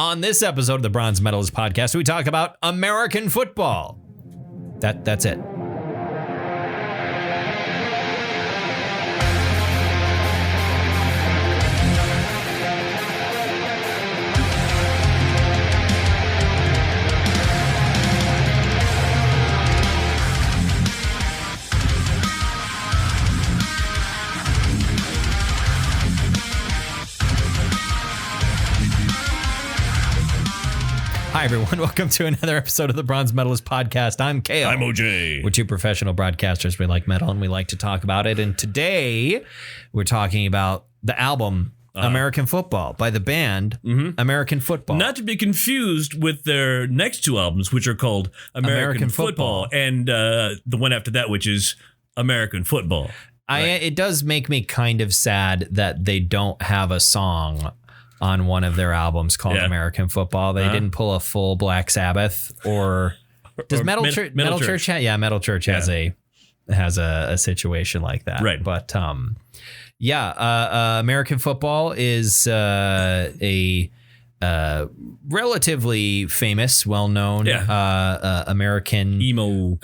On this episode of the Bronze Metalist podcast, we talk about American football. That's it. Hi, everyone. Welcome to another episode of the Bronze Medalist podcast. I'm Kale. I'm OJ. We're two professional broadcasters. We like metal and we like to talk about it. And today we're talking about the album American Football by the band American Football. Not to be confused with their next two albums, which are called American Football, and the one after that, which is American Football. Right. It does make me kind of sad that they don't have a song on one of their albums called American Football. They didn't pull a full Black Sabbath or does Metal Church? Metal Church has a situation like that. Right. But American Football is a relatively famous, well-known American emo.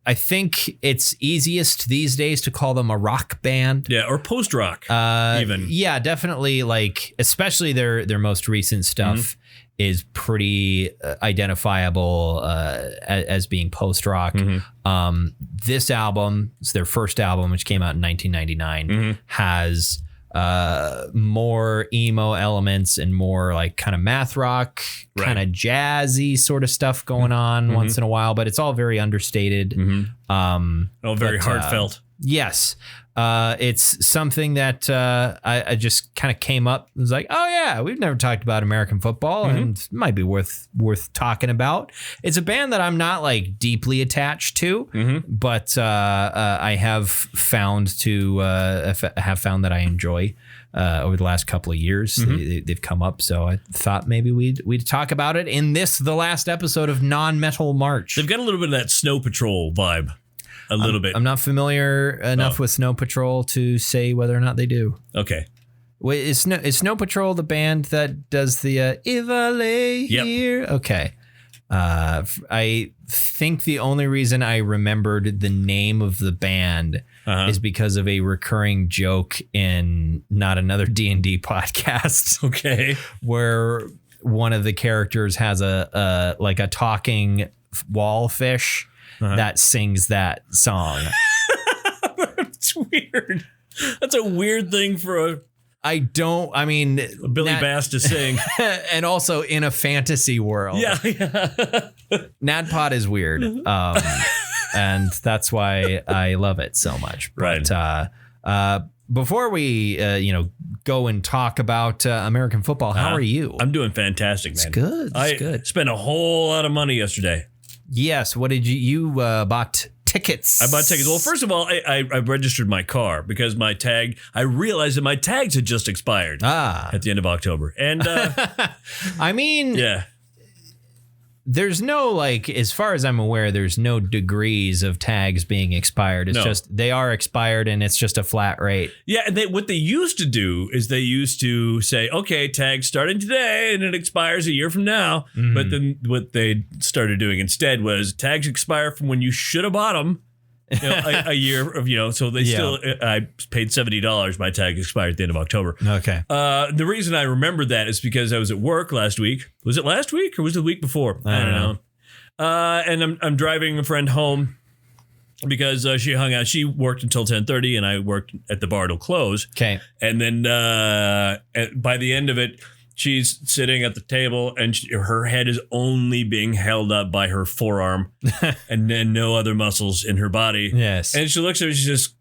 I think it's easiest these days to call them a rock band. Yeah, or post-rock even. Yeah, definitely. Like, especially their most recent stuff is pretty identifiable as being post-rock. This album, it's their first album, which came out in 1999, has more emo elements and more like kind of math rock, kind of jazzy sort of stuff going on once in a while, but it's all very understated. Very heartfelt. Yes. It's something that I just kind of came up. It was like, oh yeah, we've never talked about American football and it might be worth talking about. It's a band that I'm not like deeply attached to, but I have found that I enjoy over the last couple of years. They've come up, so I thought maybe we'd talk about it in the last episode of Non-Metal March. They've got a little bit of that Snow Patrol vibe. A little bit. I'm not familiar enough with Snow Patrol to say whether or not they do. Okay. Wait, is Snow Patrol the band that does the If I Lay Here? Okay. I think the only reason I remembered the name of the band is because of a recurring joke in Not Another D&D podcast. Okay. Where one of the characters has a talking wall fish that sings that song. That's weird. That's a weird thing for Billy Bass to sing. And also in a fantasy world. Yeah. NADPOD is weird. And that's why I love it so much. But before we go and talk about American football, how are you? I'm doing fantastic, man. It's good. I spent a whole lot of money yesterday. Yes. What did you bought tickets? I bought tickets. Well, first of all, I registered my car because I realized that my tags had just expired at the end of October. And there's no, as far as I'm aware, there's no degrees of tags being expired. It's just they are expired and it's just a flat rate. Yeah. And what they used to do is they used to say, OK, tags starting today and it expires a year from now. But then what they started doing instead was tags expire from when you should have bought them. A year of, so they still, I paid $70. My tag expired at the end of October. Okay. The reason I remembered that is because I was at work last week. Was it last week or was it the week before? I don't know. And I'm driving a friend home because she hung out. She worked until 10:30 and I worked at the bar till close. Okay. And then by the end of it, she's sitting at the table and her head is only being held up by her forearm and then no other muscles in her body. Yes. And she looks at me, she says,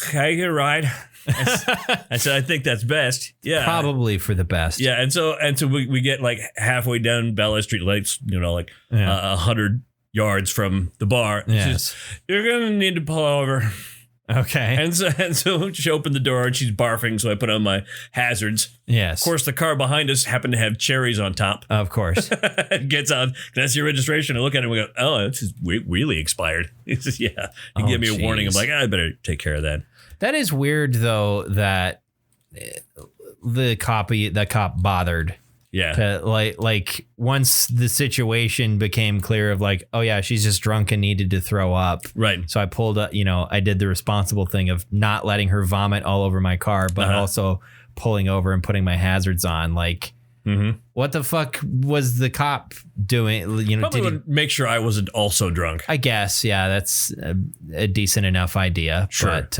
"Can I get a ride?" I said, "I think that's best." Yeah. Probably for the best. Yeah. And so we get like halfway down Bella Street, 100 yards from the bar. Yes. She says, "You're going to need to pull over." Okay. And so she opened the door and she's barfing, so I put on my hazards. Yes. Of course, the car behind us happened to have cherries on top. Of course. Gets out. That's your registration. I look at it and we go, "Oh, this is really expired." He says, "Yeah." He gave me a warning. I'm like, I better take care of that. That is weird, though, that the cop bothered Yeah. Like once the situation became clear of like, oh yeah, she's just drunk and needed to throw up. Right. So I pulled up, I did the responsible thing of not letting her vomit all over my car, but also pulling over and putting my hazards on. Like, what the fuck was the cop doing? Probably would make sure I wasn't also drunk. I guess, yeah, that's a decent enough idea. Sure. But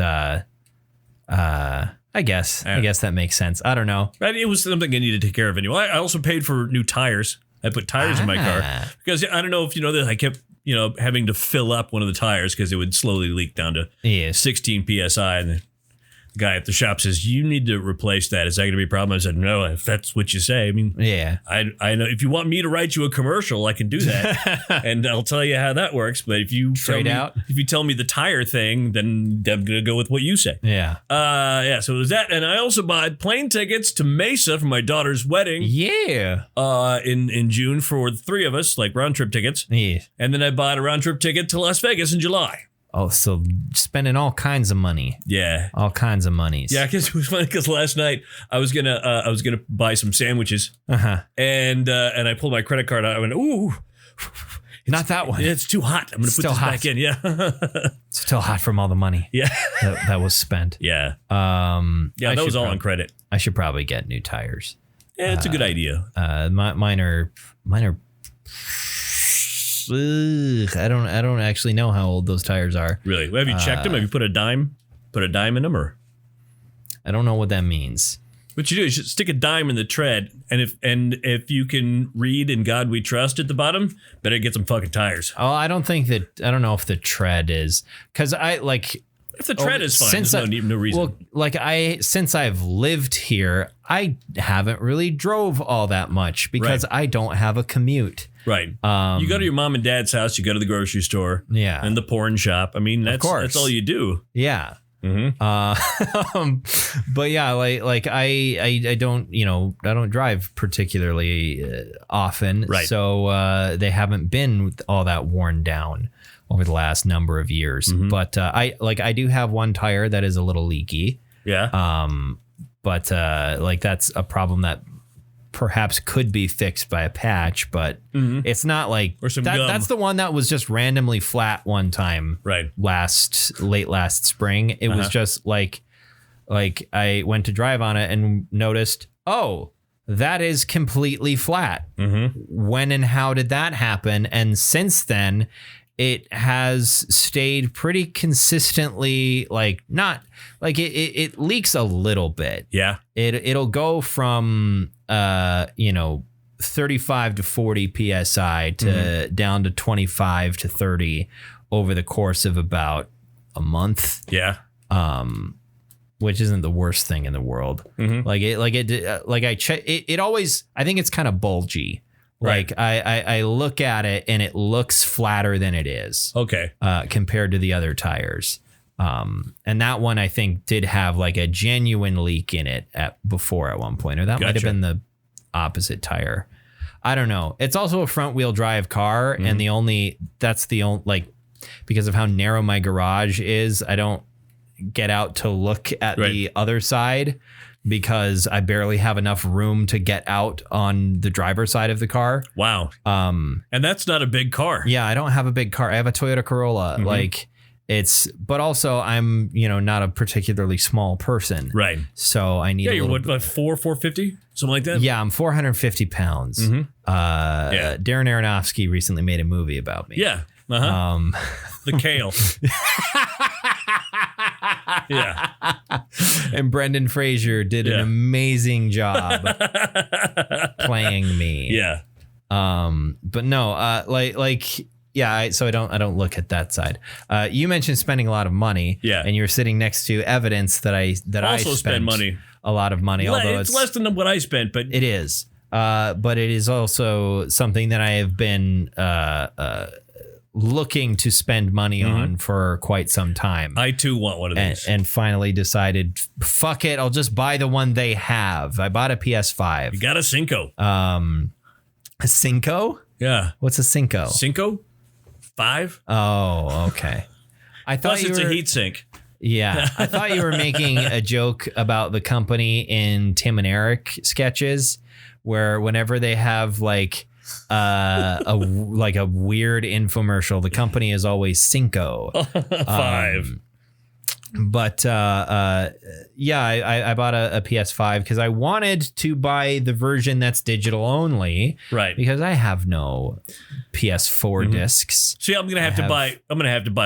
I guess that makes sense. I don't know. But it was something I needed to take care of anyway. I also paid for new tires. I put tires in my car because I don't know if you know this. I kept having to fill up one of the tires because it would slowly leak down to 16 psi, and the guy at the shop says, you need to replace that. Is that going to be a problem? I said, no, if that's what you say. I mean, yeah, I know if you want me to write you a commercial, I can do that. And I'll tell you how that works. But if you tell me the tire thing, then I'm going to go with what you say. Yeah. So it was that. And I also bought plane tickets to Mesa for my daughter's wedding. Yeah. In June for the three of us, like round trip tickets. Yeah. And then I bought a round trip ticket to Las Vegas in July. Oh, so spending all kinds of money. Yeah, all kinds of monies. Yeah, because it was funny because last night I was gonna buy some sandwiches, and I pulled my credit card out. I went, ooh, not that one. It's too hot. I'm gonna put this back in. Yeah, it's still hot from all the money. Yeah, that was spent. Yeah, that was all on credit. I should probably get new tires. Yeah, it's a good idea. Mine are. I don't actually know how old those tires are. Really? Have you checked them? Have you put a dime in them, or? I don't know what that means. What you do is you stick a dime in the tread, and if you can read "In God We Trust" at the bottom, better get some fucking tires. Oh, I don't know if the tread is, because if the tread is fine, there's no reason. Well, since I've lived here, I haven't really drove all that much because I don't have a commute. Right. You go to your mom and dad's house, you go to the grocery store, and the porn shop. I mean, that's all you do. Yeah. Mm-hmm. But yeah, I don't drive particularly often. Right. So they haven't been all that worn down over the last number of years. But I do have one tire that is a little leaky. Yeah. But that's a problem that perhaps could be fixed by a patch, but it's not like or some that. gum. That's the one that was just randomly flat one time. Right. Late last spring. It was just like I went to drive on it and noticed, oh, that is completely flat. When and how did that happen? And since then, it has stayed pretty consistently, it leaks a little bit. Yeah. It'll go from 35 to 40 psi to down to 25 to 30 over the course of about a month. Yeah. Which isn't the worst thing in the world. It always, I think it's kind of bulgy. Right. I look at it and it looks flatter than it is. Okay. Compared to the other tires. And that one I think did have like a genuine leak in it before at one point, or that might have been the opposite tire. I don't know. It's also a front wheel drive car, and that's the only because of how narrow my garage is, I don't get out to look at the other side because I barely have enough room to get out on the driver's side of the car. Wow. And that's not a big car. Yeah, I don't have a big car. I have a Toyota Corolla. But also I'm, not a particularly small person. Right. So I need you're what, about 450? Something like that? Yeah, I'm 450 pounds. Darren Aronofsky recently made a movie about me. Yeah. The Kale. Yeah. And Brendan Fraser did an amazing job playing me. Yeah. But no, so I don't look at that side. You mentioned spending a lot of money. Yeah. And you're sitting next to evidence that I also spend money. A lot of money, although it's less than what I spent, but it is. But it is also something that I have been looking to spend money on for quite some time. I too want one of these. And finally decided, fuck it, I'll just buy the one they have. I bought a PS5. You got a Cinco. A Cinco? Yeah. What's a Cinco? Cinco? 5? Oh, okay. I thought Plus it's a heat sink. Yeah. I thought you were making a joke about the company in Tim and Eric sketches. where whenever they have like a weird infomercial, the company is always Cinco. 5. But I bought a PS5 because I wanted to buy the version that's digital only, Right? Because I have no PS4 discs. See, I'm gonna have to buy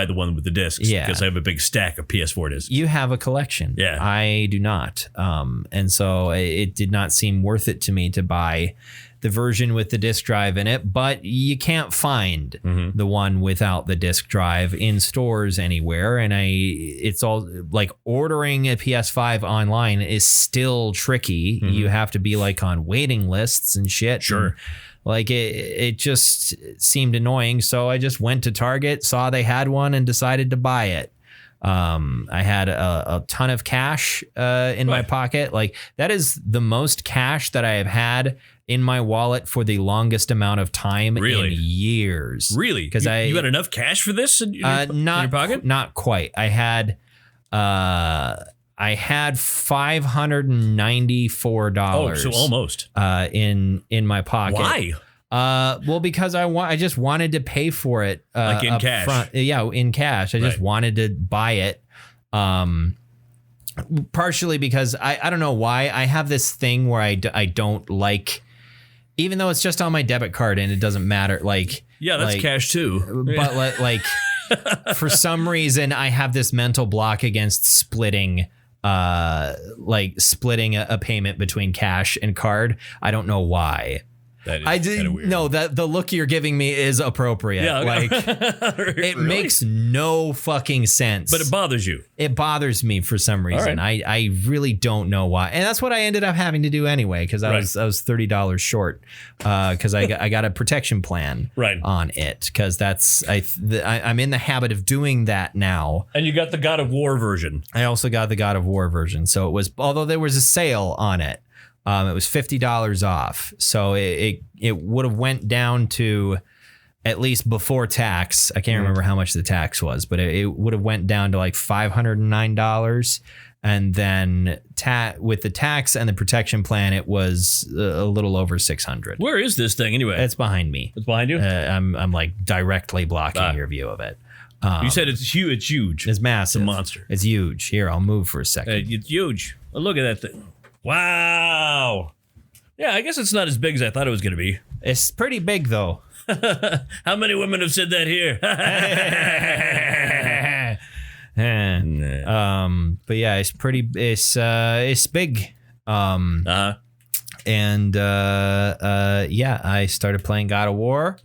the one with the discs, because I have a big stack of PS4 discs. You have a collection, yeah. I do not, and so it did not seem worth it to me to buy the version with the disc drive in it, but you can't find the one without the disc drive in stores anywhere. And it's all like ordering a PS5 online is still tricky. You have to be like on waiting lists and shit. Sure. And like it just seemed annoying. So I just went to Target, saw they had one, and decided to buy it. I had a ton of cash in my pocket. Like that is the most cash that I have had in my wallet for the longest amount of time in years. Really? Because you had enough cash for this in your pocket? Not quite. I had $594. Oh, so almost in my pocket. Why? Well, because I just wanted to pay for it like in cash. Front. Yeah, in cash. I just wanted to buy it. Partially because I don't know why I have this thing where I don't like, even though it's just on my debit card and it doesn't matter. Like, yeah, that's cash too. But like for some reason I have this mental block against splitting a payment between cash and card. I don't know why. That is weird. No, that the look you're giving me is appropriate. Yeah, like it makes no fucking sense. But it bothers you. It bothers me for some reason. Right. I really don't know why, and that's what I ended up having to do anyway because I was $30 short because I got a protection plan on it because that's I'm in the habit of doing that now. And you got the God of War version. I also got the God of War version, so it was, although there was a sale on it. It was $50 off, so it would have went down to, at least before tax. I can't remember how much the tax was, but it would have went down to like $509, and then with the tax and the protection plan, it was a little over $600. Where is this thing anyway? It's behind me. It's behind you. I'm like directly blocking your view of it. You said it's huge. It's huge. It's massive. It's a monster. It's huge. Here, I'll move for a second. It's huge. Oh, look at that thing. Wow. Yeah, I guess it's not as big as I thought it was going to be. It's pretty big, though. How many women have said that here? But yeah, it's pretty. It's big. And yeah, I started playing God of War.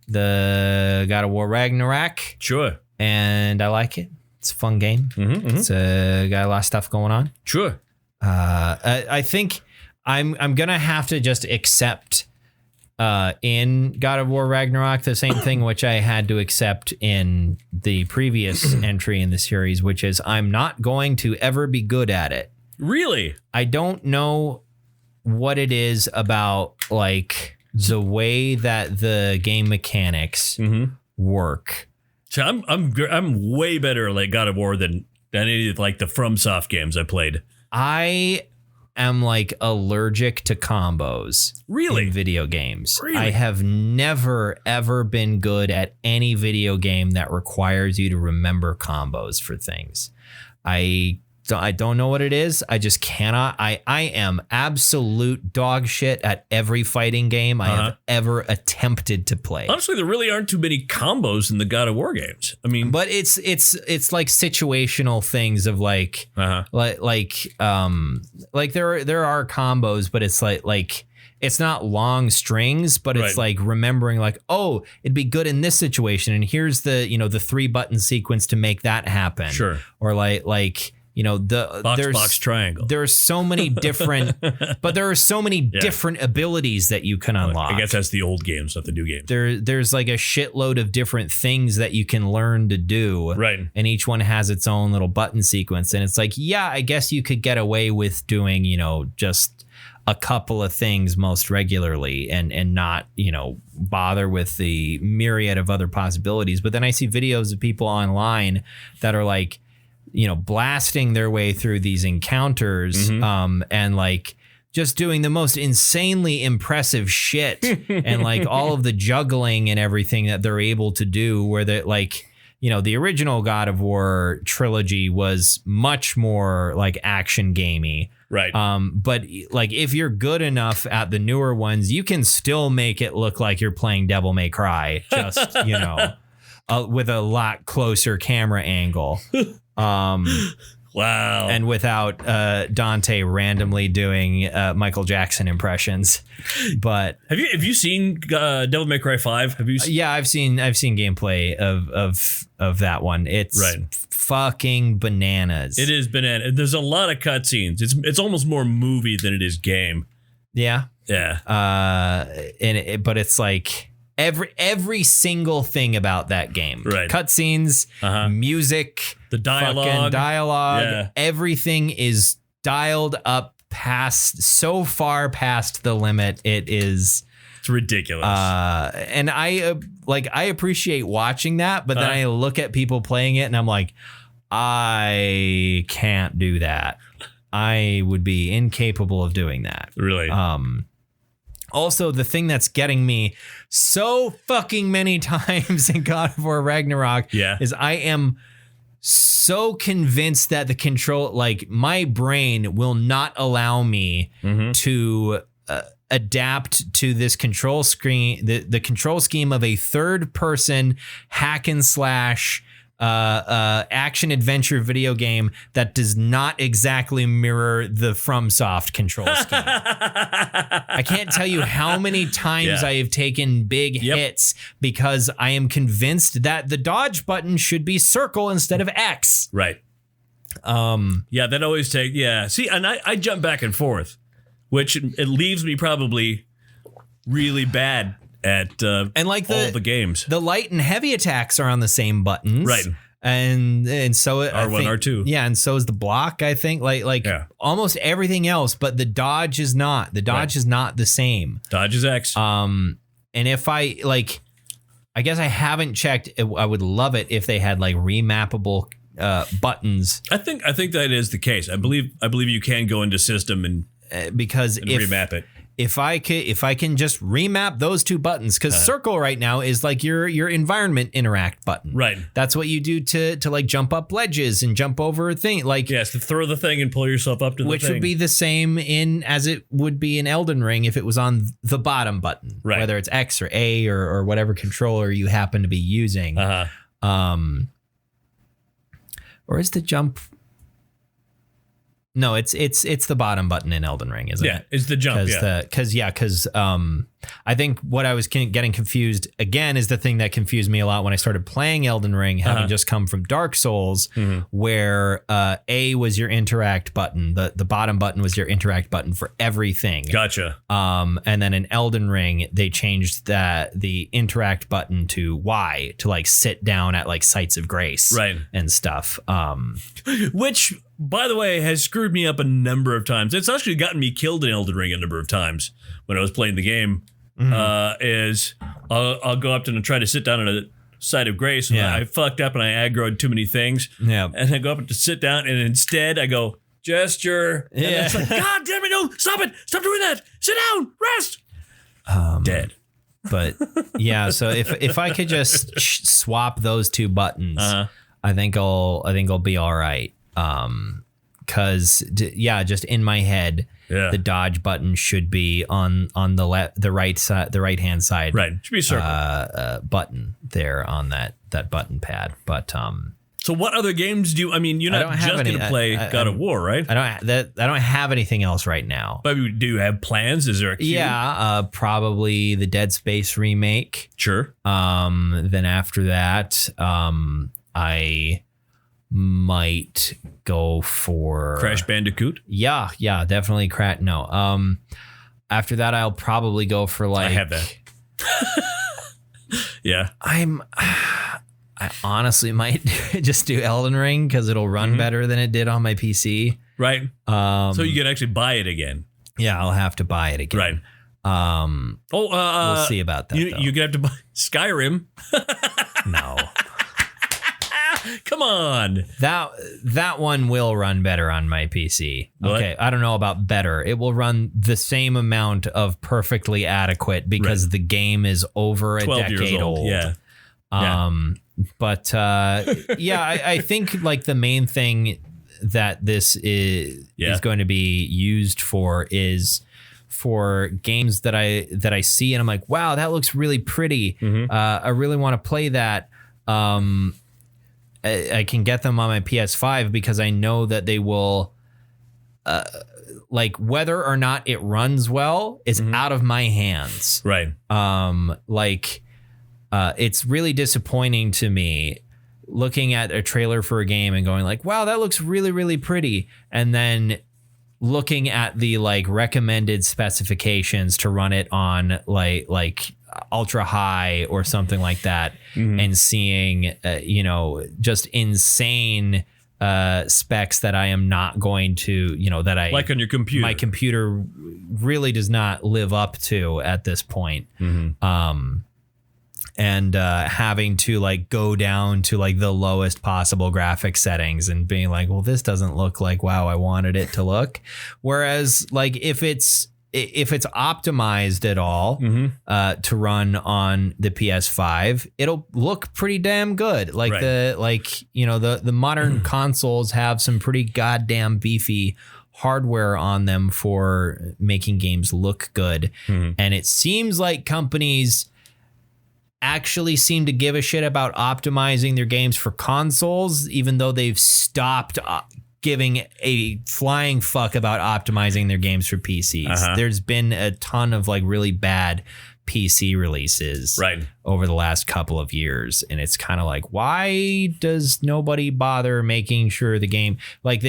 The God of War Ragnarok. Sure. And I like it. It's a fun game. It's got a lot of stuff going on. Sure. I think I'm gonna have to just accept in God of War Ragnarok the same thing which I had to accept in the previous entry in the series, which is I'm not going to ever be good at it. Really? I don't know what it is about like the way that the game mechanics work. So I'm way better at like God of War than any of like the FromSoft games I played. I am like allergic to combos. Really? In video games. Really? I have never ever been good at any video game that requires you to remember combos for things. I don't know what it is. I just cannot. I am absolute dog shit at every fighting game I have ever attempted to play. Honestly, there really aren't too many combos in the God of War games. I mean, but it's like situational things of like there are combos, but it's like it's not long strings, but it's like remembering like, oh, it'd be good in this situation, and here's the the 3-button sequence to make that happen. Sure. Or like. Box triangle. There's so many different, but there are so many different abilities that you can unlock. I guess that's the old games, not the new games. There's like a shitload of different things that you can learn to do. Right. And each one has its own little button sequence. And it's like, yeah, I guess you could get away with doing, just a couple of things most regularly and not, bother with the myriad of other possibilities. But then I see videos of people online that are like, blasting their way through these encounters and like just doing the most insanely impressive shit and like all of the juggling and everything that they're able to do, where they like, you know, the original God of War trilogy was much more like action gamey. Right. But like if you're good enough at the newer ones, you can still make it look like you're playing Devil May Cry, just, you know, with a lot closer camera angle. Wow. And without Dante randomly doing Michael Jackson impressions. But have you seen Devil May Cry 5? Have you Yeah, I've seen gameplay of that one. It's fucking bananas. It is banana. There's a lot of cutscenes. It's almost more movie than it is game. Yeah. Yeah. But it's like every single thing about that game. Right. Cutscenes, music, the dialogue, everything is dialed up so far past the limit. It's ridiculous. And I appreciate watching that, but then I look at people playing it and I'm like, I can't do that. I would be incapable of doing that. Really? Also, the thing that's getting me so fucking many times in God of War Ragnarok is I am so convinced that the control, like my brain will not allow me to adapt to this control screen, the control scheme of a third person hack and slash action adventure video game that does not exactly mirror the FromSoft control scheme. I can't tell you how many times I have taken big hits because I am convinced that the dodge button should be circle instead of X. Right. That always see, and I jump back and forth, which it leaves me probably really bad at and like all the games. The light and heavy attacks are on the same buttons. Right. And so R1, R2. Yeah, and so is the block, I think. Like almost everything else, but the dodge is not. The dodge is not the same. Dodge is X. And if I guess I haven't checked. I would love it if they had like remappable buttons. I think that is the case. I believe you can go into system and remap it. If I can just remap those two buttons, because circle right now is like your environment interact button. Right. That's what you do to like jump up ledges and jump over a thing. Like yes, to throw the thing and pull yourself up to the thing. Which would be the same as it would be in Elden Ring if it was on the bottom button. Right. Whether it's X or A or whatever controller you happen to be using. Or is the jump? No, it's the bottom button in Elden Ring, isn't it? Yeah, it's the jump. Because I think what I was getting confused again is the thing that confused me a lot when I started playing Elden Ring, having just come from Dark Souls, where A was your interact button, the bottom button was your interact button for everything. Gotcha. And then in Elden Ring, they changed the interact button to Y to like sit down at like sites of grace, right, and stuff. Which, by the way, has screwed me up a number of times. It's actually gotten me killed in Elden Ring a number of times when I was playing the game. Is I'll go up and try to sit down on a site of grace. And I fucked up and I aggroed too many things. Yeah. And I go up to sit down and instead I go, gesture. And it's like, God damn it, no, stop it. Stop doing that. Sit down, rest. Dead. But yeah, so if I could just swap those two buttons, I think I'll be all right. Cause just in my head, the dodge button should be on the right side, the right hand side. Right. Should be circle. Button there on that button pad. But, so what other games do you, I mean, you're not just going to play God of War, right? I don't have anything else right now. But do you have plans? Is there a queue? Yeah, probably the Dead Space remake. Sure. Then after that, I might go for Crash Bandicoot. Yeah, definitely No. After that, I'll probably go for like. I have that. Yeah. I honestly might just do Elden Ring because it'll run better than it did on my PC. Right. So you can actually buy it again. Yeah, I'll have to buy it again. Right. We'll see about that. You're gonna have to buy Skyrim. No. Come on. That one will run better on my PC. What? Okay, I don't know about better. It will run the same amount of perfectly adequate because the game is over a 12 decade years old. Yeah. But I think like the main thing that this is going to be used for is for games that I see and I'm like, wow, that looks really pretty. I really want to play that. I can get them on my PS5 because I know that they will, like whether or not it runs well is out of my hands. Right. It's really disappointing to me looking at a trailer for a game and going like, wow, that looks really, really pretty. And then looking at the like recommended specifications to run it on like ultra high or something like that and seeing, just insane specs that I am not going to, that I like on your computer. My computer really does not live up to at this point. And having to like go down to like the lowest possible graphic settings and being like, well, this doesn't look like wow, I wanted it to look. Whereas like if it's optimized at all to run on the PS5, it'll look pretty damn good. Like the modern consoles have some pretty goddamn beefy hardware on them for making games look good. And it seems like companies actually seem to give a shit about optimizing their games for consoles, even though they've stopped giving a flying fuck about optimizing their games for PCs. There's been a ton of like really bad PC releases over the last couple of years. And it's kind of like, why does nobody bother making sure the game like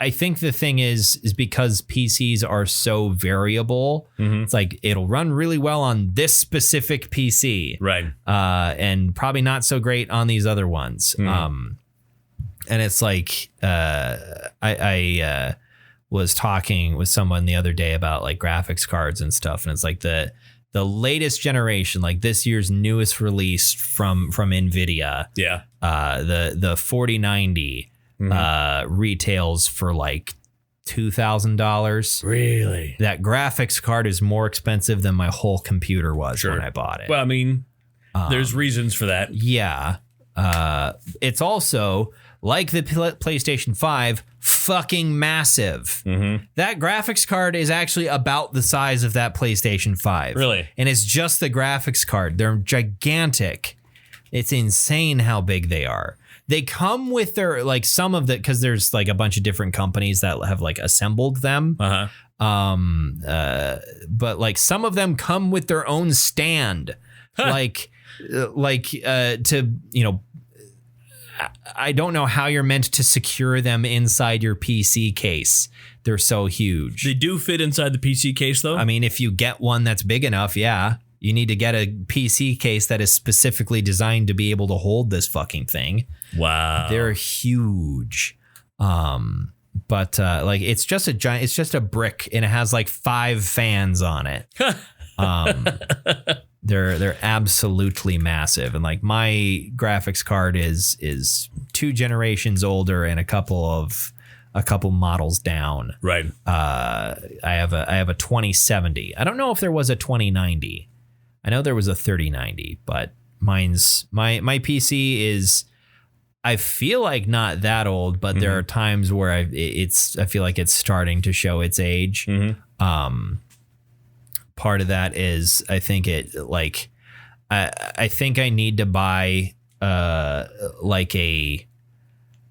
I think the thing is because PCs are so variable. It's like it'll run really well on this specific PC, and probably not so great on these other ones. And it's like I was talking with someone the other day about like graphics cards and stuff, and it's like the latest generation, like this year's newest release from NVIDIA, the 4090. Retails for like $2,000. Really? That graphics card is more expensive than my whole computer was when I bought it. Well, I mean, there's reasons for that. Yeah. It's also like the PlayStation 5, fucking massive. That graphics card is actually about the size of that PlayStation 5. Really? And it's just the graphics card. They're gigantic. It's insane how big they are. They come with their like some of the because there's like a bunch of different companies that have like assembled them. But like some of them come with their own stand, to I don't know how you're meant to secure them inside your PC case. They're so huge. They do fit inside the PC case though. I mean, if you get one that's big enough, yeah. You need to get a PC case that is specifically designed to be able to hold this fucking thing. Wow. They're huge. But like it's just a brick and it has like 5 fans on it. They're absolutely massive. And like my graphics card is 2 generations older and a couple models down. Right. I have a 2070. I don't know if there was a 2090. I know there was a 3090, but my PC is, I feel like not that old, but there are times where I feel like it's starting to show its age. Part of that is I think I think I need to buy like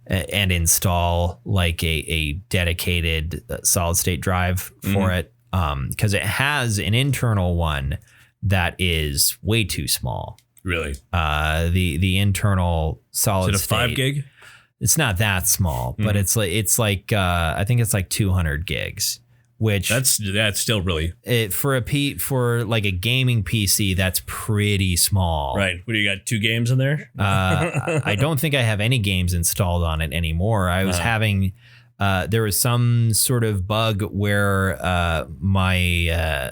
and install like a dedicated solid state drive for it, because it has an internal one that is way too small. Really? The internal solid state. Is it a 5 gig? It's not that small, but it's like I think it's like 200 gigs, which that's still really for like a gaming PC, that's pretty small. Right. What do you got? 2 games in there? I don't think I have any games installed on it anymore. I was having there was some sort of bug where my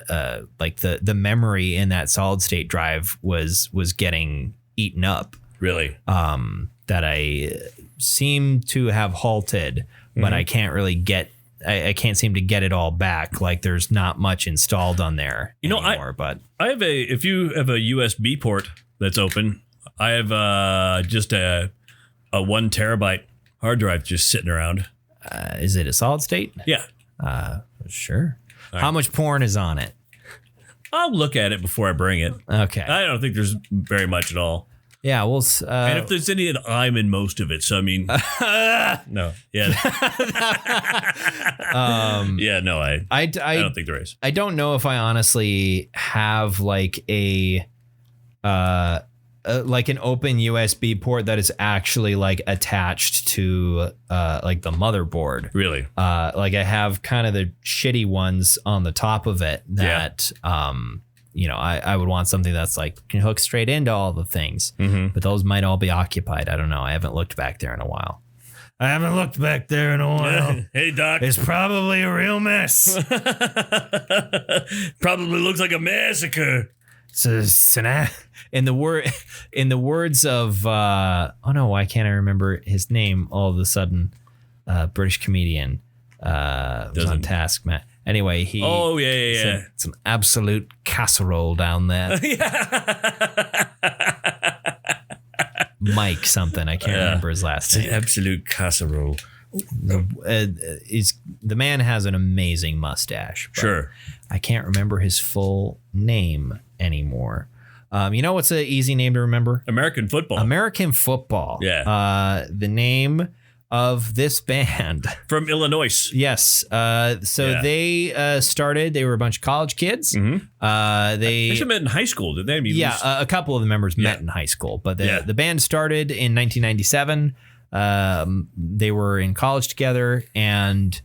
like the memory in that solid state drive was getting eaten up. Really? I seem to have halted, but I can't really get. I can't seem to get it all back. Like there's not much installed on there anymore. But I have if you have a USB port that's open, I have just a 1 terabyte hard drive just sitting around. Is it a solid state? Yeah. Sure. Right. How much porn is on it? I'll look at it before I bring it. Okay. I don't think there's very much at all. Yeah, well, and if there's any, I'm in most of it. So I mean, no, yeah, yeah, no, I don't think there is. I don't know if I honestly have like like an open USB port that is actually like attached to like the motherboard. Really? Like I have kind of the shitty ones on the top of it that I would want something that's like can hook straight into all the things, but those might all be occupied. I don't know. I haven't looked back there in a while. Hey, Doc. It's probably a real mess. Probably looks like a massacre. In the words of why can't I remember his name all of a sudden? British comedian was on task, Matt. Anyway, he. Oh yeah. Said, it's an absolute casserole down there. Mike something. I can't remember his last name. An absolute casserole. The man has an amazing mustache. Sure. I can't remember his full name anymore. You know what's an easy name to remember? American football. American football. Yeah. The name of this band from Illinois. Yes. They started. They were a bunch of college kids. They actually met in high school, did they? A couple of the members met in high school, but the band started in 1997. They were in college together, and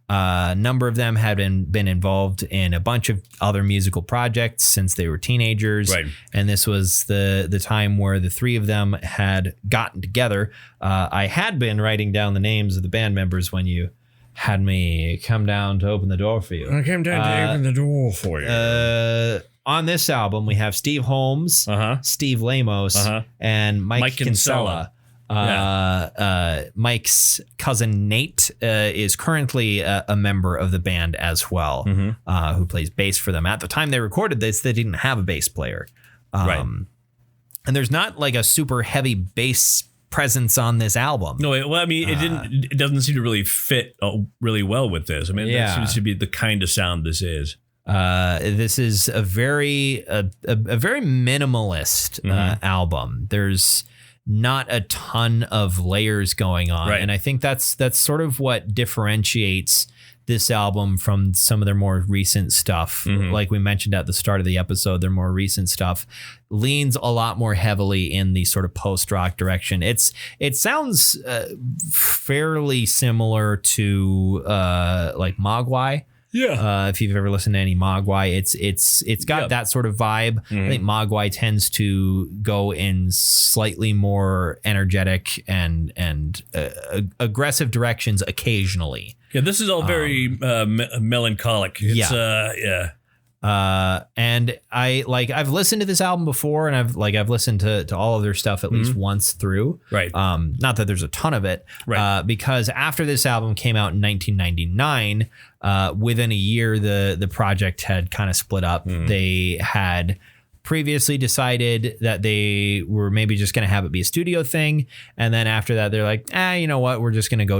a number of them had been involved in a bunch of other musical projects since they were teenagers. Right. And this was the time where the three of them had gotten together. I had been writing down the names of the band members when you had me come down to open the door for you. I came down to open the door for you. On this album, we have Steve Holmes, Steve Lamos, and Mike Kinsella. Mike's cousin Nate is currently a member of the band as well, who plays bass for them. At the time they recorded this, they didn't have a bass player. And there's not like a super heavy bass presence on this album. No, well, I mean, it doesn't seem to really fit really well with this. I mean, that seems to be the kind of sound this is. This is a very minimalist album. There's not a ton of layers going on. Right. And I think that's sort of what differentiates this album from some of their more recent stuff. Like we mentioned at the start of the episode, their more recent stuff leans a lot more heavily in the sort of post-rock direction. It sounds fairly similar to like Mogwai. Yeah. If you've ever listened to any Mogwai, it's got that sort of vibe. I think Mogwai tends to go in slightly more energetic and aggressive directions occasionally. Yeah, this is all very melancholic. It's, and I've listened to this album before, and I've listened to all of their stuff at least once through. Right. Not that there's a ton of it. Right. Because after this album came out in 1999, within a year, the project had kind of split up. They had previously decided that they were maybe just going to have it be a studio thing. And then after that, they're like, you know what? We're just going to go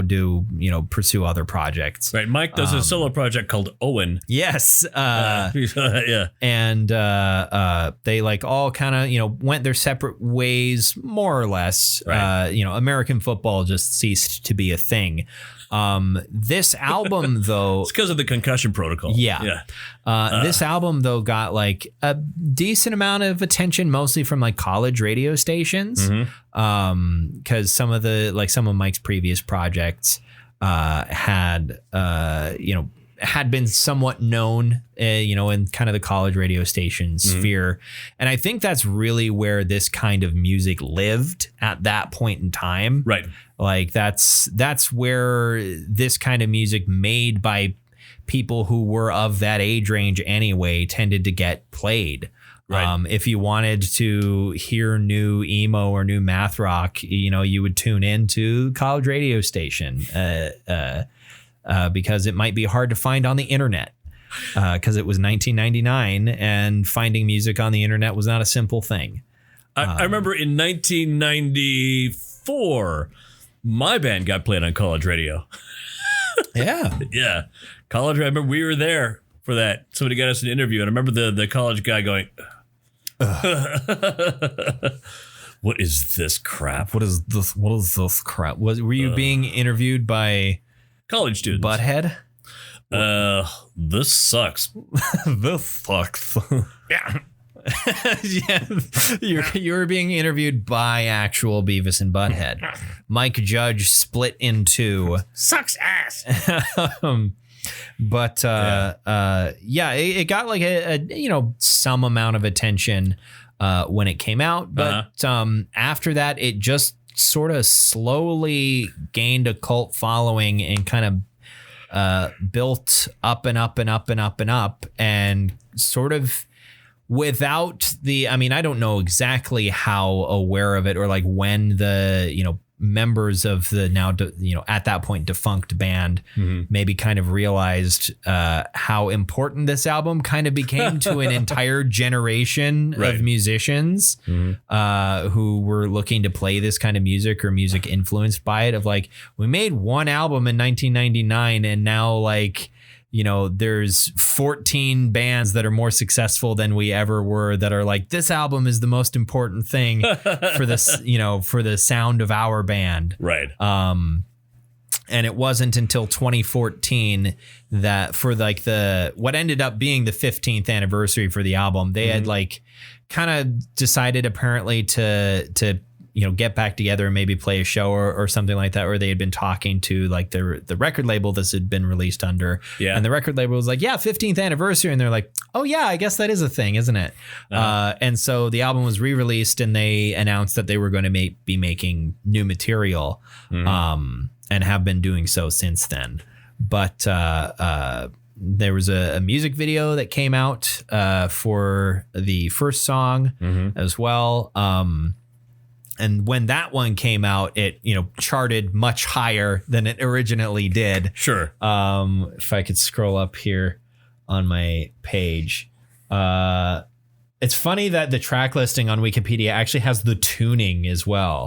pursue other projects. Right. Mike does a solo project called Owen. Yes. Yeah. And they like all kind of, went their separate ways, more or less. Right. American football just ceased to be a thing. This album, though, it's because of the concussion protocol. Yeah. This album, though, got like a decent amount of attention, mostly from like college radio stations. Because some of Mike's previous projects had been somewhat known, in kind of the college radio station sphere. And I think that's really where this kind of music lived at that point in time. Right. Like that's where this kind of music made by people who were of that age range anyway tended to get played. Right. If you wanted to hear new emo or new math rock, you would tune into college radio station because it might be hard to find on the internet because it was 1999 and finding music on the internet was not a simple thing. I remember in 1994, my band got played on college radio. Yeah. Yeah. College. I remember we were there for that. Somebody got us an interview, and I remember the college guy going, what is this crap? What is this crap? Were you being interviewed by College students. Butthead? This sucks. This sucks. Yeah. Yeah, you were being interviewed by actual Beavis and Butthead. Mike Judge split in two. Sucks ass. But it got like a some amount of attention when it came out, but after that it just sort of slowly gained a cult following and kind of built up and up and up and up and up, and sort of without I don't know exactly how aware of it or like when the members of the now at that point defunct band maybe kind of realized how important this album kind of became to an entire generation of musicians who were looking to play this kind of music or music influenced by it, of like, we made one album in 1999 and now like there's 14 bands that are more successful than we ever were that are like, this album is the most important thing for this, for the sound of our band. Right. And it wasn't until 2014 that for like what ended up being the 15th anniversary for the album, they had like kind of decided apparently to get back together and maybe play a show or something like that, or they had been talking to like the record label this had been released under. Yeah. And the record label was like, 15th anniversary. And they're like, oh yeah, I guess that is a thing, isn't it? And so the album was re-released and they announced that they were going to be making new material and have been doing so since then. But there was a music video that came out for the first song as well. And when that one came out, it, charted much higher than it originally did. Sure. If I could scroll up here on my page. It's funny that the track listing on Wikipedia actually has the tuning as well.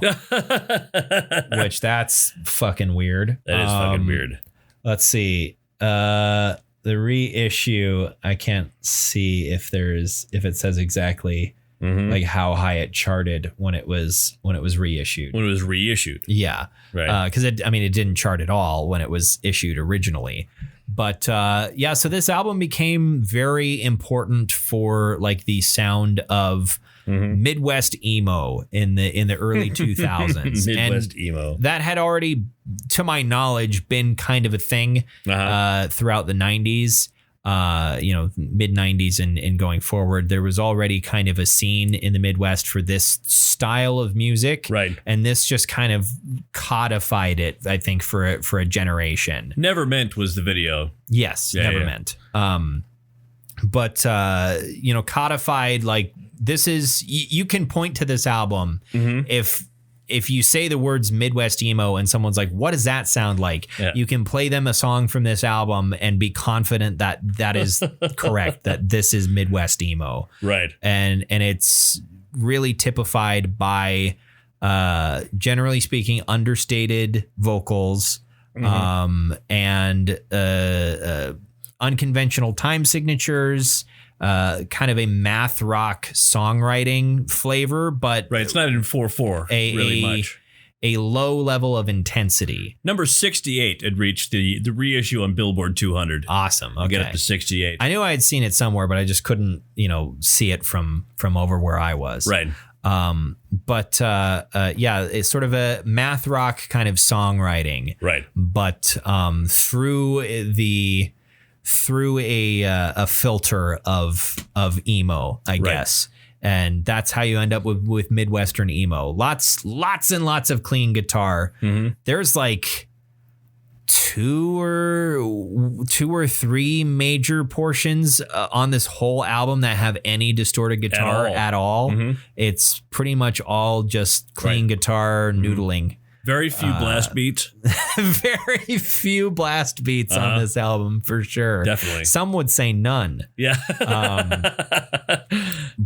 Which that's fucking weird. That is fucking weird. Let's see. The reissue, I can't see if it says exactly like how high it charted when it was reissued. When it was reissued. Yeah. Right. Because it didn't chart at all when it was issued originally. But so this album became very important for like the sound of Midwest emo in the early 2000s. Midwest emo. That had already, to my knowledge, been kind of a thing throughout the 90s. Mid 90s and going forward, there was already kind of a scene in the Midwest for this style of music. Right. And this just kind of codified it, I think, for a generation. Never Meant was the video. Yes. Yeah, Never Meant. But codified, like, this is, you can point to this album if you say the words Midwest emo and someone's like, what does that sound like? Yeah. You can play them a song from this album and be confident that that is correct, that this is Midwest emo. Right. And it's really typified by, generally speaking, understated vocals, and unconventional time signatures, kind of a math rock songwriting flavor, but right, it's not in 4/4 really much. A low level of intensity. Number 68 had reached the reissue on Billboard 200. Awesome. Okay. Get up to 68. I knew I had seen it somewhere, but I just couldn't, see it from over where I was. Right. It's sort of a math rock kind of songwriting. Right. But through a filter of emo, I guess. And that's how you end up with Midwestern emo. Lots and lots of clean guitar. There's like two or three major portions on this whole album that have any distorted guitar at all. It's pretty much all just clean guitar noodling. Very few blast beats. Very few blast beats on this album, for sure. Definitely. Some would say none. Yeah.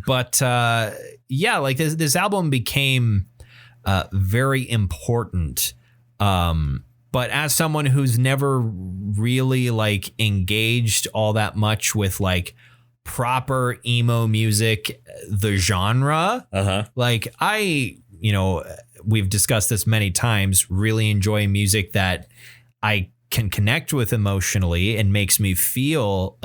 But yeah, like this album became very important. But as someone who's never really like engaged all that much with like proper emo music, the genre, like we've discussed this many times, really enjoy music that I can connect with emotionally and makes me feel,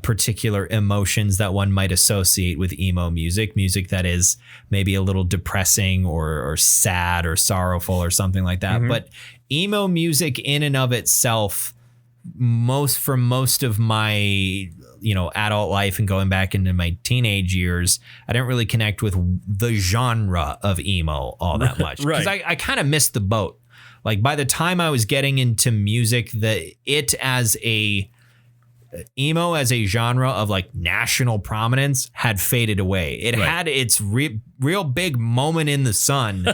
particular emotions that one might associate with emo music that is maybe a little depressing or sad or sorrowful or something like that. But emo music in and of itself, for most of my adult life and going back into my teenage years, I didn't really connect with the genre of emo all that much because I kind of missed the boat. Like by the time I was getting into music, emo as a genre of like national prominence had faded away. It had its real big moment in the sun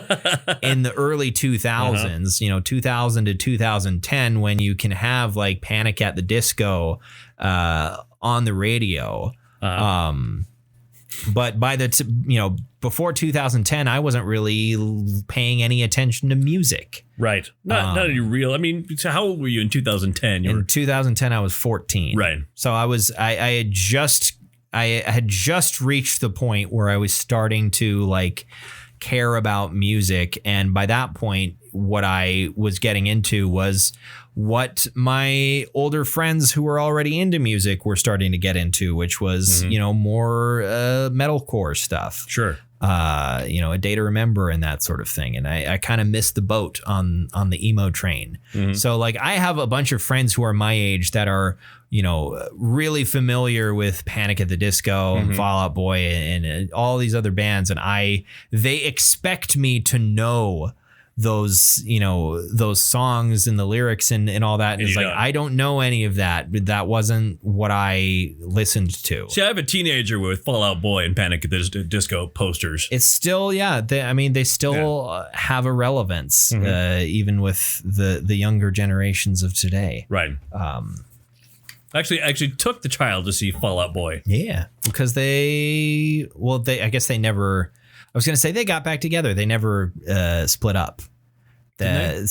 in the early 2000s, 2000 to 2010, when you can have like Panic at the Disco on the radio. But by before 2010, I wasn't really paying any attention to music. Right. Not any real. I mean, so how old were you in 2010? In 2010, I was 14. Right. So I had just reached the point where I was starting to like care about music. And by that point, what I was getting into was what my older friends who were already into music were starting to get into, which was, more metalcore stuff. Sure. A Day to Remember and that sort of thing. And I kind of missed the boat on the emo train. So like I have a bunch of friends who are my age that are, really familiar with Panic at the Disco and Fall Out Boy and all these other bands. And they expect me to know those songs and the lyrics and all that. And it's like, I don't know any of that. That wasn't what I listened to. See, I have a teenager with Fall Out Boy and Panic at the Disco posters. It's still, they still have a relevance, even with the younger generations of today. Right. Actually took the child to see Fall Out Boy. Yeah, because I guess they never, I was going to say they got back together. They never split up. I'm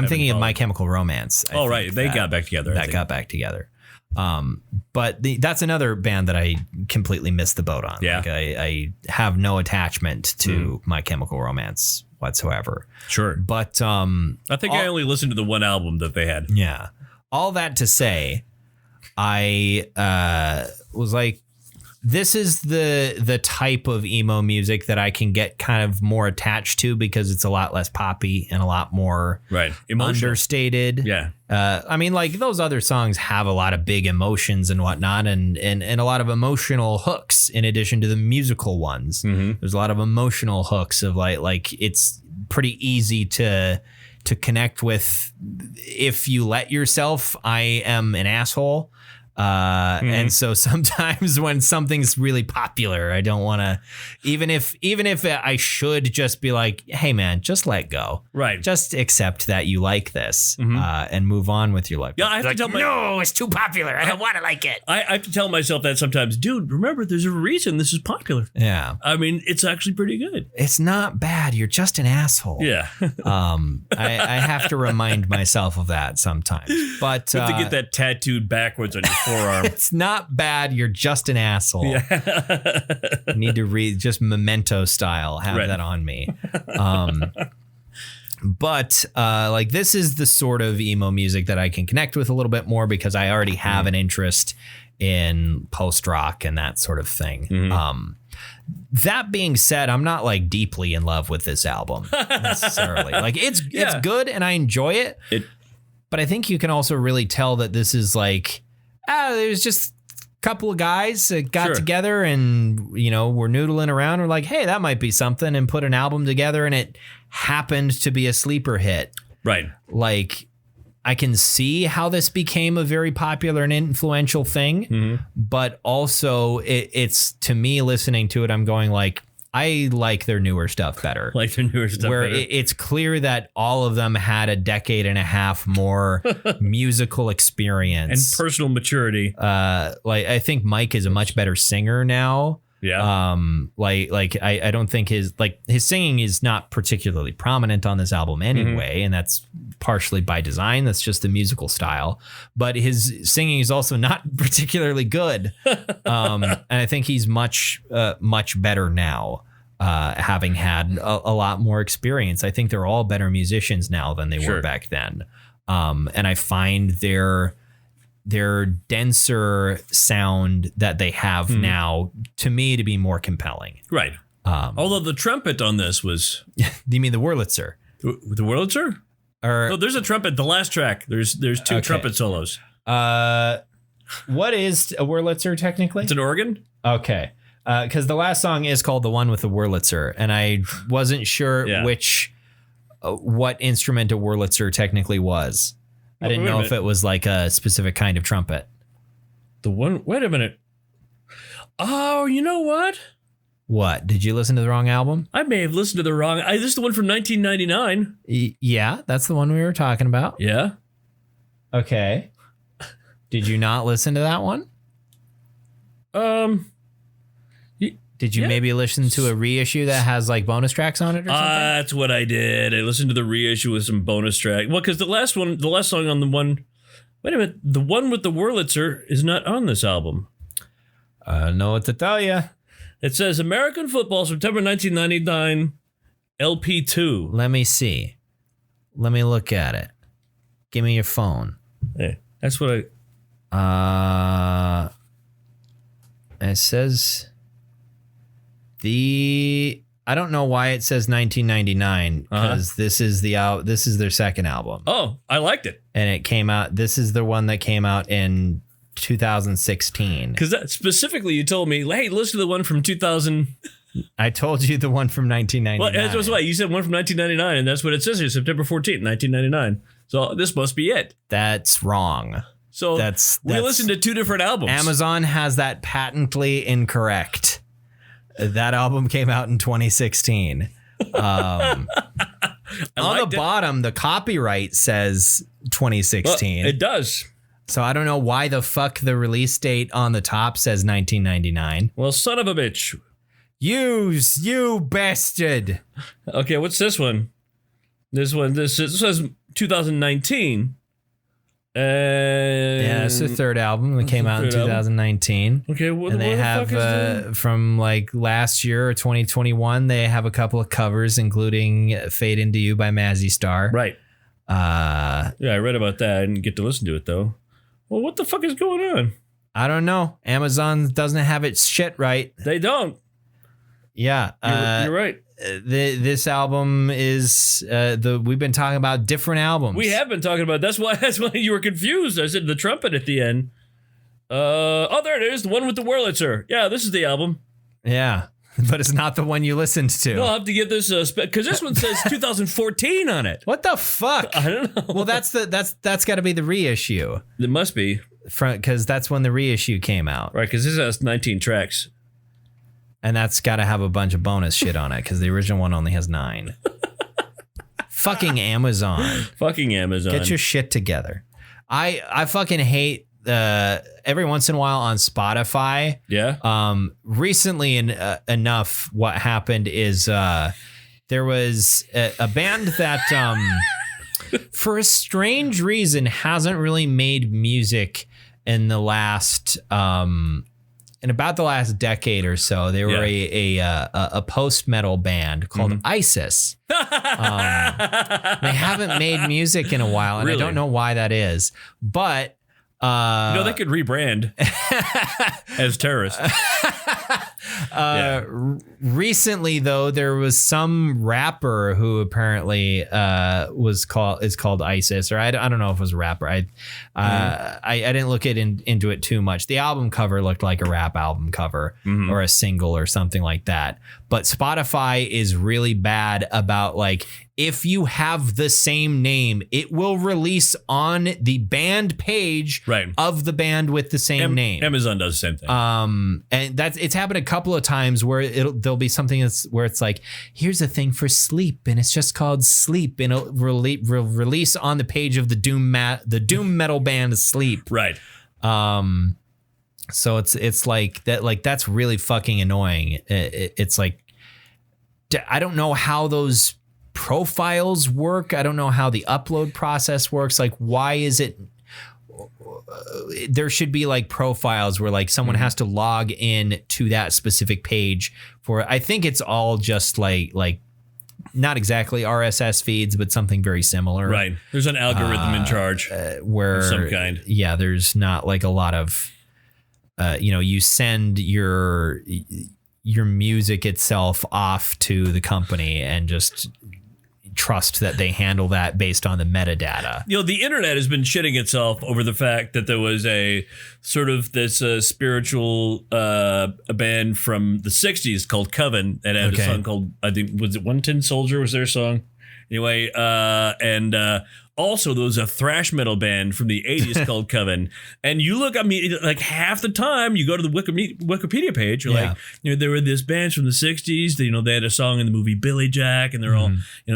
thinking of My Chemical Romance. They got back together. Got back together. But that's another band that I completely missed the boat on. Yeah. Like I have no attachment to My Chemical Romance whatsoever. Sure. But I think I only listened to the one album that they had. Yeah. All that to say, I was like, this is the type of emo music that I can get kind of more attached to because it's a lot less poppy and a lot more understated. Yeah. I mean, like those other songs have a lot of big emotions and whatnot and a lot of emotional hooks in addition to the musical ones. There's a lot of emotional hooks of like it's pretty easy to connect with if you let yourself. I am an asshole. And so sometimes when something's really popular, I don't want to, even if I should just be like, hey man, just let go. Right. Just accept that you like this, and move on with your life. Yeah. I have to tell no, it's too popular. I don't want to like it. I have to tell myself that sometimes, dude, remember there's a reason this is popular. Yeah. I mean, it's actually pretty good. It's not bad. You're just an asshole. Yeah. I have to remind myself of that sometimes, but you have to get that tattooed backwards on your forearm. It's not bad. You're just an asshole. Yeah. I need to read just Memento style. Have that on me. But like this is the sort of emo music that I can connect with a little bit more because I already have an interest in post rock and that sort of thing. That being said, I'm not like deeply in love with this album necessarily. Like it's good and I enjoy it. But I think you can also really tell that this is like, there's just a couple of guys that got together and, we're noodling around. We're like, hey, that might be something, and put an album together, and it happened to be a sleeper hit. Right. Like, I can see how this became a very popular and influential thing, but also it's to me listening to it, I'm going like, I like their newer stuff better. Like their newer stuff where better. it's clear that all of them had a decade and a half more musical experience and personal maturity. Like I think Mike is a much better singer now. Yeah. I don't think his singing is not particularly prominent on this album anyway, and that's partially by design. That's just the musical style. But his singing is also not particularly good. And I think he's much better now, having had a lot more experience. I think they're all better musicians now than they were back then. And I find their denser sound that they have now, to me, to be more compelling. Right. Although the trumpet on this was... You mean the Wurlitzer? The Wurlitzer? No, there's a trumpet. The last track, there's two trumpet solos. What is a Wurlitzer technically? It's an organ. Okay. Because the last song is called The One with the Wurlitzer, and I wasn't sure what instrument a Wurlitzer technically was. I didn't know if it was like a specific kind of trumpet. Wait a minute. Oh, you know what? What? Did you listen to the wrong album? I may have listened to the wrong. This is the one from 1999. Yeah, that's the one we were talking about. Yeah. Okay. Did you not listen to that one? Did you maybe listen to a reissue that has like bonus tracks on it or something? That's what I did. I listened to the reissue with some bonus track. Well, because the last song on the one. Wait a minute, the one with the Wurlitzer is not on this album. I don't know what to tell you. It says American Football, September 1999, LP2. Let me see. Let me look at it. Give me your phone. Hey, that's what it says. I don't know why it says 1999 because this is their second album. Oh, I liked it. And it came out. This is the one that came out in 2016. Because specifically, you told me, hey, listen to the one from 2000. I told you the one from 1999. Well, that was why you said one from 1999, and that's what it says here, September 14th, 1999. So this must be it. That's wrong. So we listened to two different albums. Amazon has that patently incorrect. That album came out in 2016. On the bottom, the copyright says 2016. Well, it does. So I don't know why the fuck the release date on the top says 1999. Well, son of a bitch. You bastard. Okay, what's this one? This says 2019. Yeah, it's the third album that came out in 2019. Okay, and they have from like last year or 2021. They have a couple of covers, including "Fade Into You" by Mazzy Star. Right. Yeah, I read about that. I didn't get to listen to it though. Well, what the fuck is going on? I don't know. Amazon doesn't have its shit right. They don't. Yeah, you're right. This album is we've been talking about different albums. We have been talking about. That's why you were confused. I said the trumpet at the end. There it is, the one with the Wurlitzer. Yeah, this is the album. Yeah, but it's not the one you listened to. No, I'll have to get this because this one says 2014 on it. What the fuck? I don't know. Well, that's got to be the reissue. It must be because that's when the reissue came out. Right, because this has 19 tracks. And that's got to have a bunch of bonus shit on it because the original one only has 9. Fucking Amazon. Fucking Amazon. Get your shit together. I fucking hate every once in a while on Spotify. Yeah. Recently enough, what happened is there was a band that for a strange reason hasn't really made music in the last in about the last decade or so. They were a post-metal band called ISIS. They haven't made music in a while, and I don't know why that is. But they could rebrand as terrorists. Recently, though, there was some rapper who apparently is called ISIS, or I don't know if it was a rapper. I didn't look into it too much. The album cover looked like a rap album cover or a single or something like that. But Spotify is really bad about like if you have the same name, it will release on the band page of the band with the same name. Amazon does the same thing. And it's happened a couple of times where there'll be something where it's like, here's a thing for sleep, and it's just called Sleep, and it'll release on the page of the doom metal band Sleep. Right. So it's like that. Like, that's really fucking annoying. It's like, I don't know how those profiles work. I don't know how the upload process works. Like, why is it? There should be like profiles where like someone has to log in to that specific page for. I think it's all just like not exactly RSS feeds, but something very similar. Right. There's an algorithm in charge where of some kind. Yeah. There's not like a lot of, you send your music itself off to the company and just trust that they handle that based on the metadata. The internet has been shitting itself over the fact that there was a sort of this spiritual a band from the 60s called Coven that had a song called, I think, was it One Tin Soldier was their song? Anyway, and also there was a thrash metal band from the 80s called Coven. And you look, I mean, like half the time you go to the Wikipedia page, you're like, there were this bands from the 60s, they had a song in the movie Billy Jack, and they're all,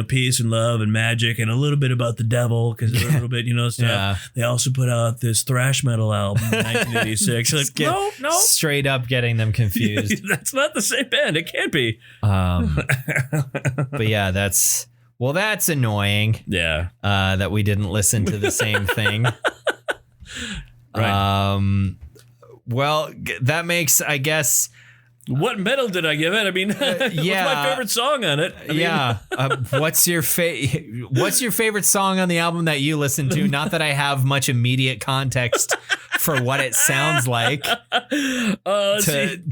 peace and love and magic and a little bit about the devil because they're a little bit, stuff. Yeah. They also put out this thrash metal album in 1986. Like, no. Straight up getting them confused. That's not the same band. It can't be. But yeah, that's annoying. Yeah. That we didn't listen to the same thing. Right. Well, that makes, I guess. What medal did I give it? I mean, what's my favorite song on it? What's your favorite song on the album that you listen to? Not that I have much immediate context for what it sounds like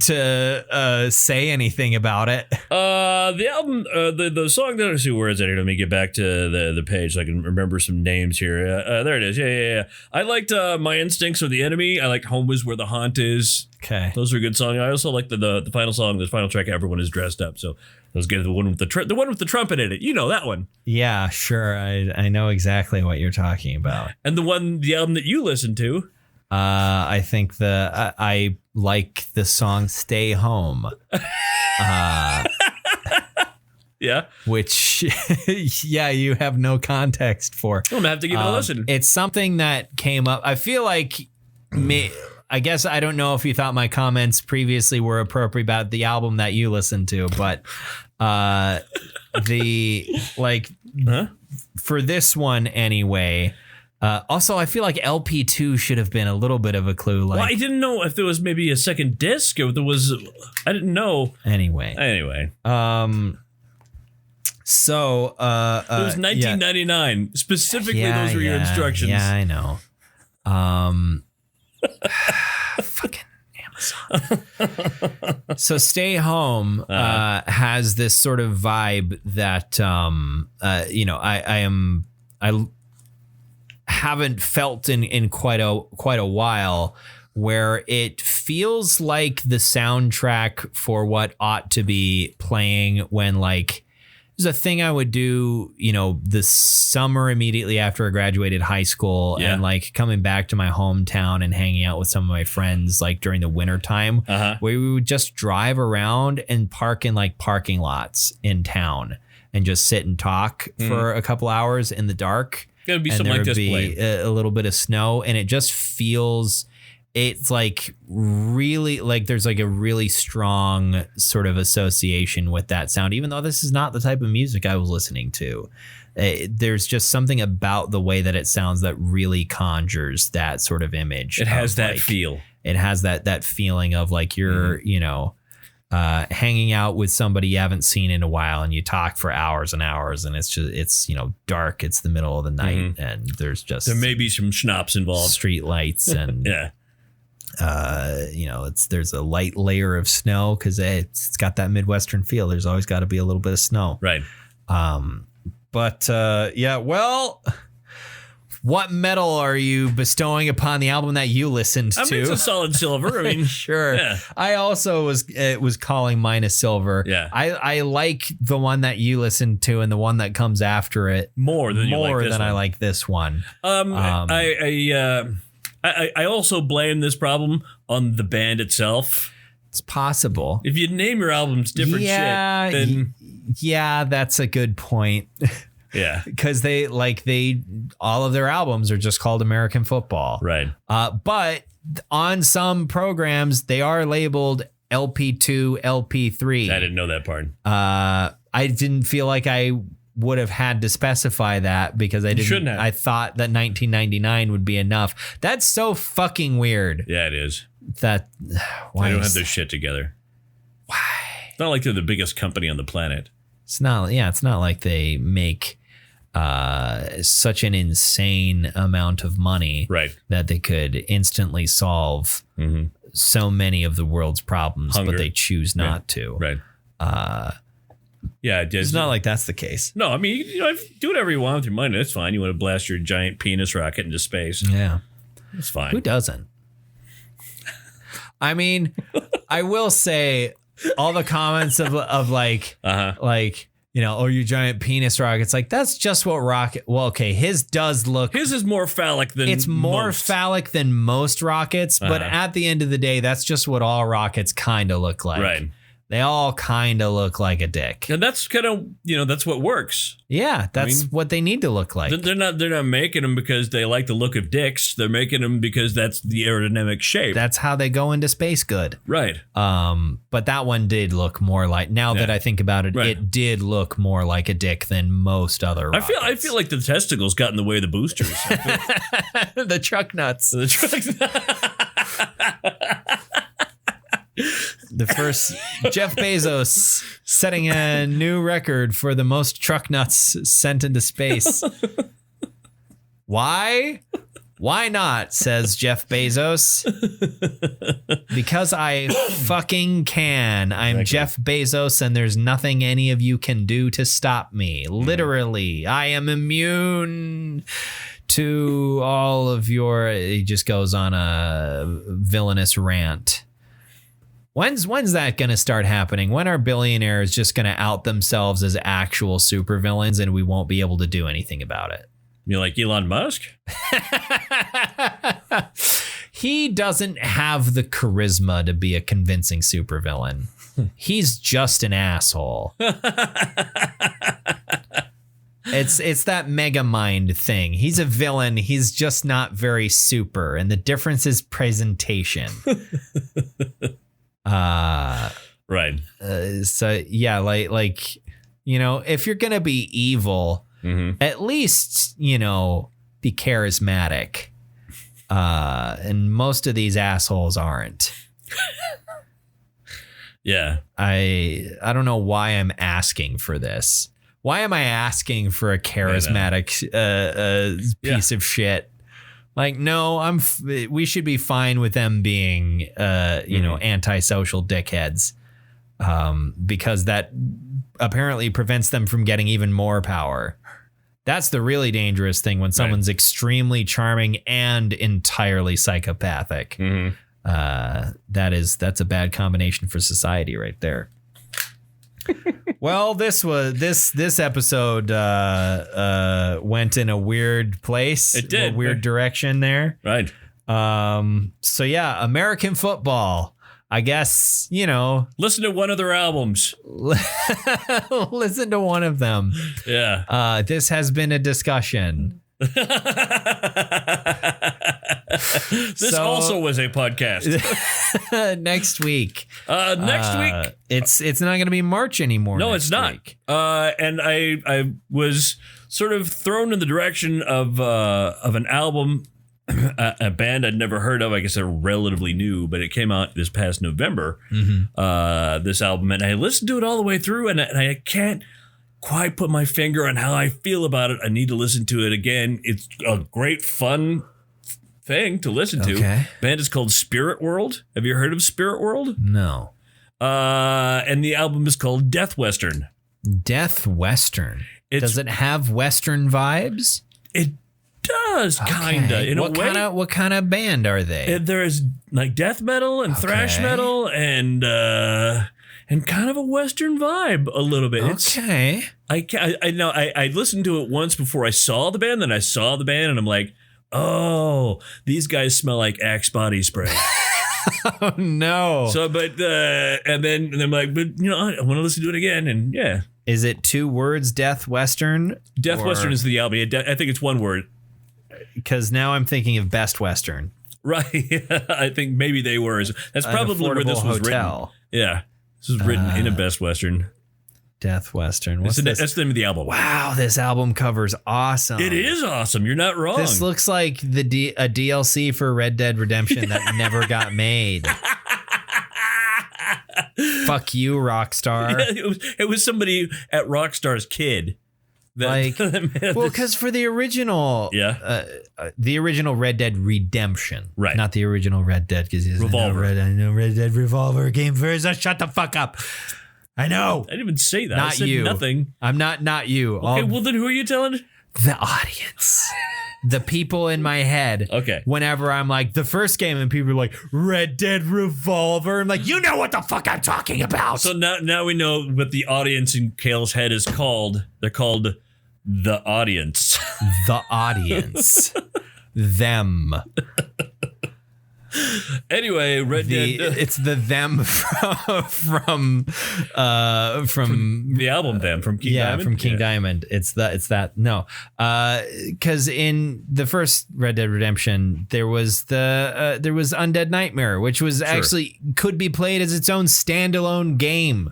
to say anything about it. The album, the song that I see, where is it? Here, let me get back to the page so I can remember some names here. There it is. Yeah. I liked My Instincts Are the Enemy. I liked Home Is Where the Haunt Is. Okay, those are good songs. I also like the final song, the final track. Everyone Is Dressed Up. So let's get the one with the one with the trumpet in it. You know that one. Yeah, sure. I know exactly what you're talking about. And the album that you listen to. I think I like the song "Stay Home." Yeah. Which, you have no context for. I'm gonna have to give it a listen. It's something that came up. I feel like I guess I don't know if you thought my comments previously were appropriate about the album that you listened to, but for this one anyway. Also, I feel like LP2 should have been a little bit of a clue. Like, well, I didn't know if there was maybe a second disc. Or there was. I didn't know. Anyway. So it was 1999. Specifically, those were your instructions. Yeah, I know. Fucking Amazon. So Stay Home has this sort of vibe that I haven't felt in quite a while, where it feels like the soundtrack for what ought to be playing when like there's a thing I would do, the summer immediately after I graduated high school and like coming back to my hometown and hanging out with some of my friends like during the winter time, where we would just drive around and park in like parking lots in town and just sit and talk for a couple hours in the dark. Gonna be something like this. Be a little bit of snow, and it just feels. It's like really like there's like a really strong sort of association with that sound, even though this is not the type of music I was listening to. There's just something about the way that it sounds that really conjures that sort of image. It has that feel. It has that feeling of like you're, hanging out with somebody you haven't seen in a while, and you talk for hours and hours, and it's dark. It's the middle of the night, and there may be some schnapps involved, street lights, and yeah. There's a light layer of snow because it's got that Midwestern feel. There's always got to be a little bit of snow. Right. Well, what medal are you bestowing upon the album that you listened to? I mean, it's a solid silver. I mean, sure. Yeah. I also was calling mine a silver. Yeah. I like the one that you listened to and the one that comes after it more than I like this one. I also blame this problem on the band itself. It's possible. If you name your albums different shit, then yeah, that's a good point. Yeah, because all of their albums are just called American Football, right? But on some programs they are labeled LP2, LP3. I didn't know that part. I didn't feel like I would have had to specify that because I didn't. Shouldn't have. I thought that 1999 would be enough. That's so fucking weird. Yeah, it is. That why they don't have their shit together. Why? It's not like they're the biggest company on the planet. It's not. Yeah, it's not like they make such an insane amount of money, right, that they could instantly solve so many of the world's problems, but they choose not to. Right. Yeah, it's not like that's the case. No, I mean, do whatever you want with your money. That's fine. You want to blast your giant penis rocket into space. Yeah, that's fine. Who doesn't? I mean, I will say all the comments of like, oh, you giant penis rockets. Like, that's just what rocket. Well, okay, his does look. His is more phallic than it's more most. phallic than most rockets. But at the end of the day, that's just what all rockets kind of look like. Right. They all kind of look like a dick. And that's kind of, that's what works. Yeah, that's what they need to look like. They're not making them because they like the look of dicks. They're making them because that's the aerodynamic shape. That's how they go into space good. Right. But that one did look more like, now that I think about it, it did look more like a dick than most other rockets. I feel like the testicles got in the way of the boosters. The truck nuts. The truck The first Jeff Bezos setting a new record for the most truck nuts sent into space. Why? Why not? Says Jeff Bezos. Because I fucking can. I'm Jeff Bezos and there's nothing any of you can do to stop me. Literally, I am immune to all of your... He just goes on a villainous rant. When's that going to start happening? When are billionaires just going to out themselves as actual supervillains and we won't be able to do anything about it? You like Elon Musk? He doesn't have the charisma to be a convincing supervillain. He's just an asshole. It's that mega mind thing. He's a villain. He's just not very super. And the difference is presentation. Right. So yeah, like if you're gonna be evil, at least be charismatic. And most of these assholes aren't. Yeah. I don't know why I'm asking for this. Why am I asking for a charismatic piece of shit? Like, no, we should be fine with them being, antisocial dickheads, because that apparently prevents them from getting even more power. That's the really dangerous thing when someone's extremely charming and entirely psychopathic. That's a bad combination for society right there. Well, this episode went in a weird place. It did. A weird direction there. Right. So yeah, American football. I guess, listen to one of their albums. Listen to one of them. Yeah. This has been a discussion. This also was a podcast. Next week. Next week. It's not going to be March anymore. No, it's not. And I was sort of thrown in the direction of an album, a band I'd never heard of. I guess they're relatively new, but it came out this past November. This album, and I listened to it all the way through, and I can't quite put my finger on how I feel about it. I need to listen to it again. It's a great fun thing to listen to. Band is called Spirit World. Have you heard of Spirit World? No. And the album is called Death Western. Death Western. Does it have Western vibes? It does, kinda, in a way. What kind of band are they? There's like death metal and thrash metal and kind of a Western vibe a little bit. Okay. I know I listened to it once before I saw the band. Then I saw the band and I'm like, oh, these guys smell like Axe body spray. Oh no. So, but and then I'm like, but you know, I want to listen to it again. And yeah, is it 2 words? Death Western. Death Western is the album. I think it's 1 word. Because now I'm thinking of Best Western. Right. I think maybe they were. That's probably where this was written. Yeah. This was written in a Best Western. Death Western. What's this? That's the name of the album. Wow, this album cover's awesome. It is awesome. You're not wrong. This looks like a DLC for Red Dead Redemption that never got made. Fuck you, Rockstar. Yeah, it was somebody at Rockstar's kid. Because for the original, the original Red Dead Redemption, right? Not the original Red Dead, because Revolver. I know Red Dead Revolver game version. Shut the fuck up. I know. I didn't even say that. Not I said you. Nothing. I'm not you. Okay, well then who are you telling? The audience. The people in my head. Okay. Whenever I'm like, the first game, and people are like, Red Dead Revolver. I'm like, you know what the fuck I'm talking about. So now we know what the audience in Kale's head is called. They're called the audience. The audience. Them. Anyway, Red Dead. It's the them from the album them from King Diamond. From King Diamond. It's that. No, because in the first Red Dead Redemption there was Undead Nightmare, which was actually could be played as its own standalone game,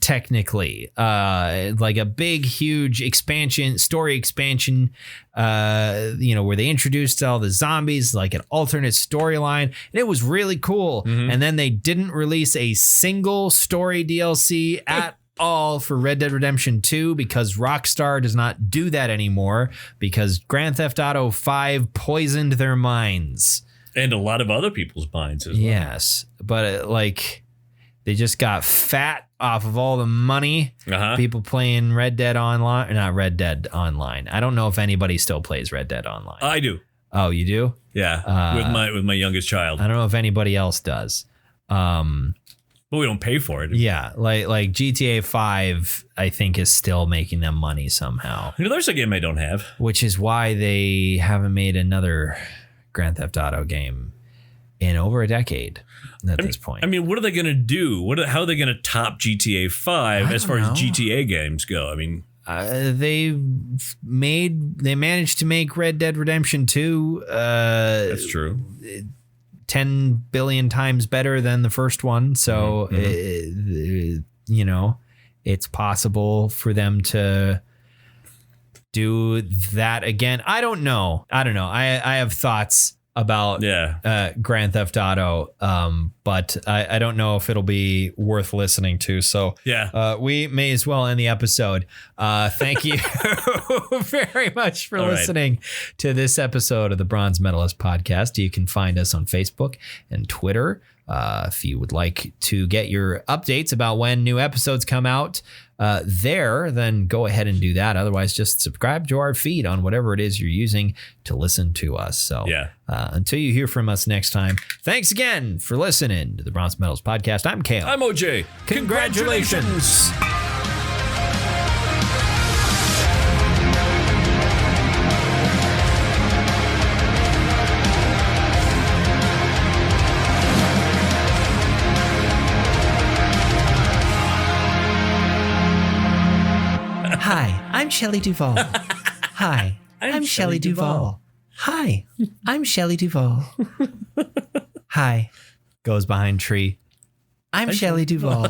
technically, like a big huge story expansion. Where they introduced all the zombies, like an alternate storyline, and it was really cool. And then they didn't release a single story DLC at all for Red Dead Redemption 2 because Rockstar does not do that anymore because Grand Theft Auto 5 poisoned their minds. And a lot of other people's minds as well. Yes, but they just got fat off of all the money. People playing Red Dead Online. Not Red Dead Online. I don't know if anybody still plays Red Dead Online. I do. Oh, you do? Yeah, with my youngest child. I don't know if anybody else does. But we don't pay for it. Yeah, like GTA 5, I think is still making them money somehow. There's a game I don't have. Which is why they haven't made another Grand Theft Auto game in over a decade at this point. I mean, what are they going to do? How are they going to top GTA 5 as far as GTA games go? I mean, they managed to make Red Dead Redemption 2. That's true. 10 billion times better than the first one. So, it's possible for them to do that again. I don't know. I have thoughts about Grand Theft Auto, but I don't know if it'll be worth listening to. So we may as well end the episode. Thank you very much for listening to this episode of the Bronze Medalist Podcast. You can find us on Facebook and Twitter. If you would like to get your updates about when new episodes come out then go ahead and do that. Otherwise, just subscribe to our feed on whatever it is you're using to listen to us. So until you hear from us next time, thanks again for listening to the Bronze Medals Podcast. I'm Kale. I'm OJ. Congratulations. Hi, I'm Shelley Duvall. Hi, I'm Shelley Duvall. Hi, I'm Shelley Duvall. Hi, goes behind tree. I'm Shelley Duvall.